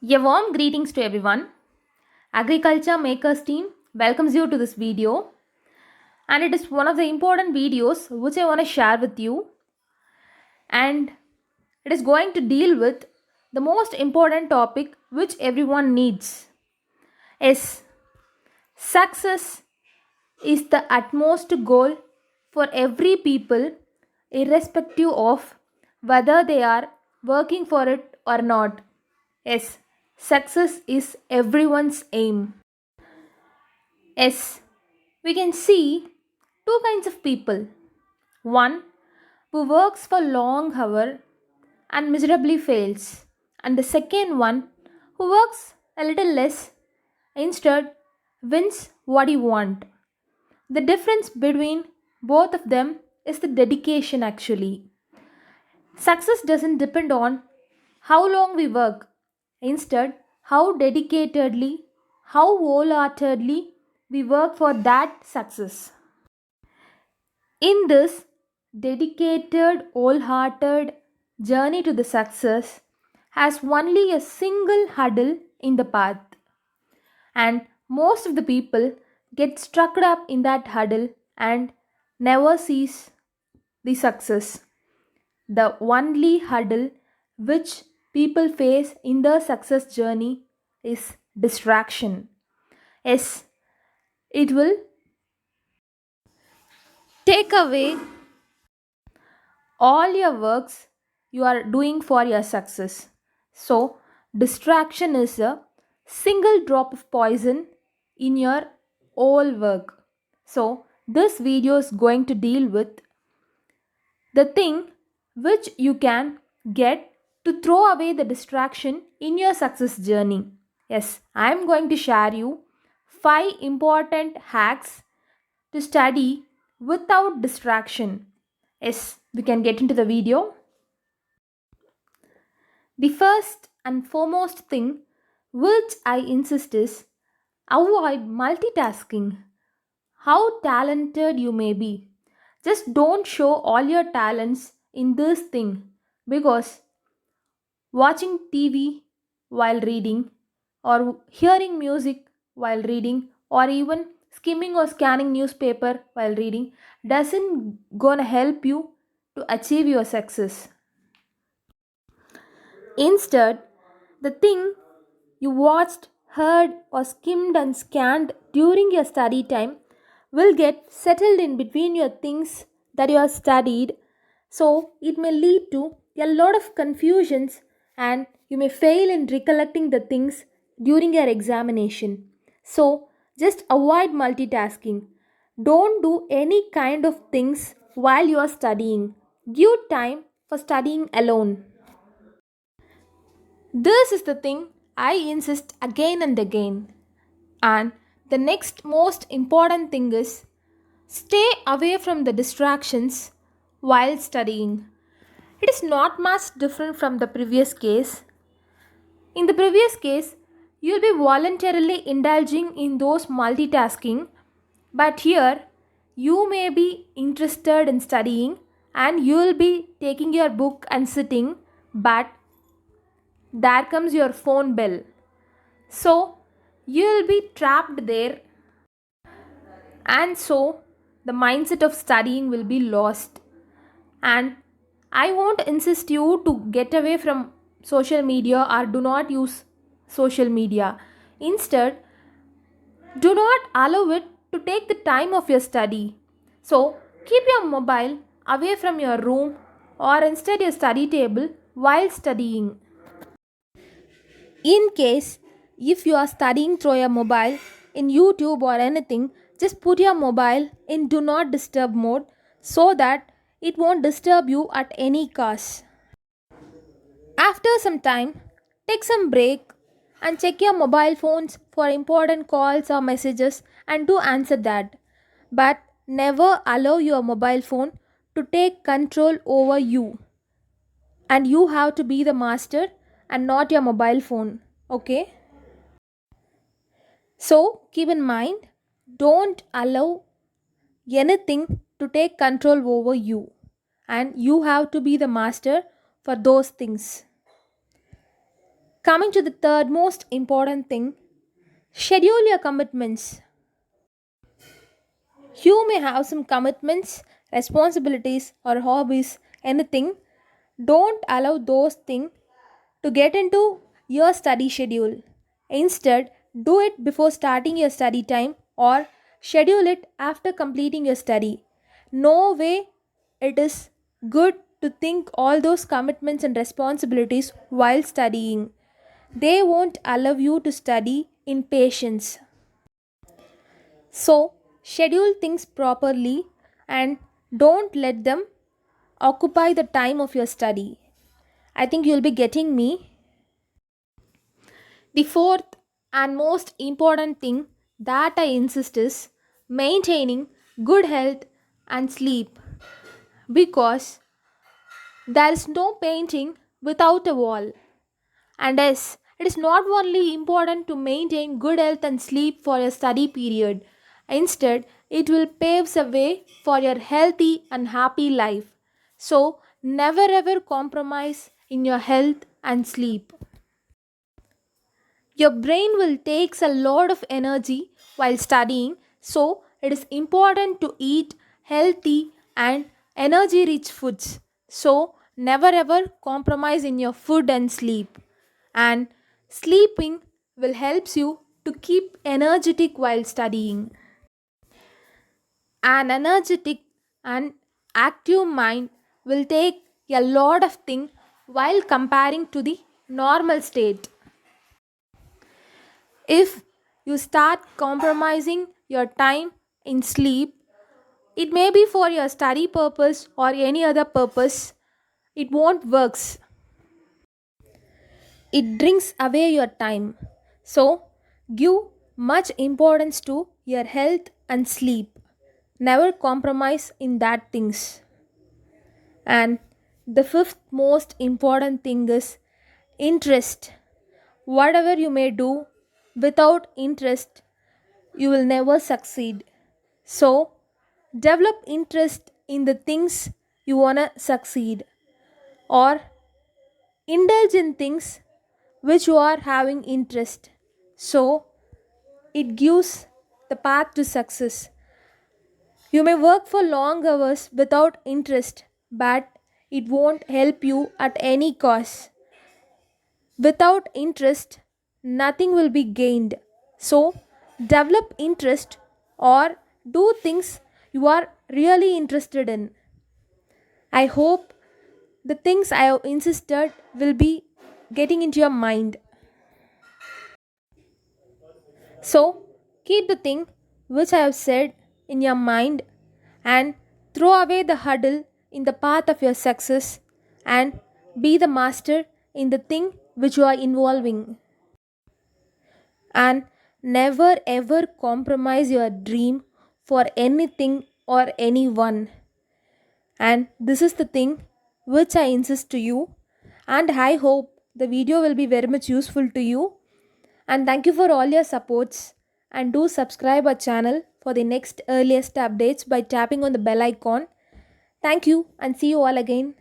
A warm greetings to everyone. Agriculture Makers team welcomes you to this video, and it is one of the important videos which I want to share with you, and it is going to deal with the most important topic which everyone needs. Is success is the utmost goal for every people irrespective of whether they are working for it or not. Yes, success is everyone's aim. Yes, we can see two kinds of people. One who works for long hour and miserably fails, and the second one who works a little less instead wins what he want. The difference between both of them is the dedication actually. Success doesn't depend on how long we work. Instead, how dedicatedly, how wholeheartedly we work for that success. In this dedicated, wholehearted journey to the success has only a single hurdle in the path, and most of the people get stuck up in that hurdle and never sees the success. The only hurdle which people face in the success journey is distraction. Yes, it will take away all your works you are doing for your success. So, distraction is a single drop of poison in your whole work. So, this video is going to deal with the thing which you can get to throw away the distraction in your success journey. Yes, I am going to share you 5 important hacks to study without distraction. Yes, we can get into the video. The first and foremost thing which I insist is avoid multitasking. How talented you may be, just don't show all your talents in this thing, because watching TV while reading, or hearing music while reading, or even skimming or scanning newspaper while reading doesn't gonna help you to achieve your success. Instead, the thing you watched, heard, or skimmed and scanned during your study time will get settled in between your things that you have studied, so it may lead to a lot of confusions and you may fail in recollecting the things during your examination. So, just avoid multitasking. Don't do any kind of things while you are studying. Give time for studying alone. This is the thing I insist again and again. And the next most important thing is stay away from the distractions while studying. It is not much different from the previous case. In the previous case, you'll be voluntarily indulging in those multitasking, but here you may be interested in studying and you'll be taking your book and sitting, but there comes your phone bell. So you'll be trapped there, and so the mindset of studying will be lost. And I won't insist you to get away from social media or do not use social media. Instead, do not allow it to take the time of your study. So keep your mobile away from your room or instead your study table while studying. In case if you are studying through your mobile in YouTube or anything, just put your mobile in do not disturb mode so that it won't disturb you at any cost. After some time, take some break and check your mobile phones for important calls or messages and do answer that. But never allow your mobile phone to take control over you, and you have to be the master and not your mobile phone. Okay? So keep in mind, don't allow anything to take control over you, and you have to be the master for those things. Coming to the third most important thing, schedule your commitments. You may have some commitments, responsibilities, or hobbies, anything. Don't allow those things to get into your study schedule. Instead, do it before starting your study time or schedule it after completing your study. No way it is good to think all those commitments and responsibilities while studying. They won't allow you to study in patience. So, schedule things properly and don't let them occupy the time of your study. I think you'll be getting me. The fourth and most important thing that I insist is maintaining good health and sleep, because there is no painting without a wall. And yes, it is not only important to maintain good health and sleep for your study period, instead, it will pave the way for your healthy and happy life. So, never ever compromise in your health and sleep. Your brain will take a lot of energy while studying, so it is important to eat healthy and energy rich foods. So, never ever compromise in your food and sleep. And sleeping will helps you to keep energetic while studying. An energetic and active mind will take a lot of things while comparing to the normal state. If you start compromising your time in sleep, it may be for your study purpose or any other purpose, it won't works. It drinks away your time. So, give much importance to your health and sleep. Never compromise in that things. And the fifth most important thing is interest. Whatever you may do, without interest, you will never succeed. So, develop interest in the things you wanna succeed, or indulge in things which you are having interest. So, it gives the path to success. You may work for long hours without interest, but it won't help you at any cost. Without interest, nothing will be gained. So, develop interest or do things you are really interested in. I hope the things I have insisted will be getting into your mind. So, keep the thing which I have said in your mind and throw away the hurdle in the path of your success and be the master in the thing which you are involving. And never ever compromise your dream for anything or anyone. And this is the thing which I insist to you, and I hope the video will be very much useful to you. And thank you for all your supports, and do subscribe our channel for the next earliest updates by tapping on the bell icon. Thank you and see you all again.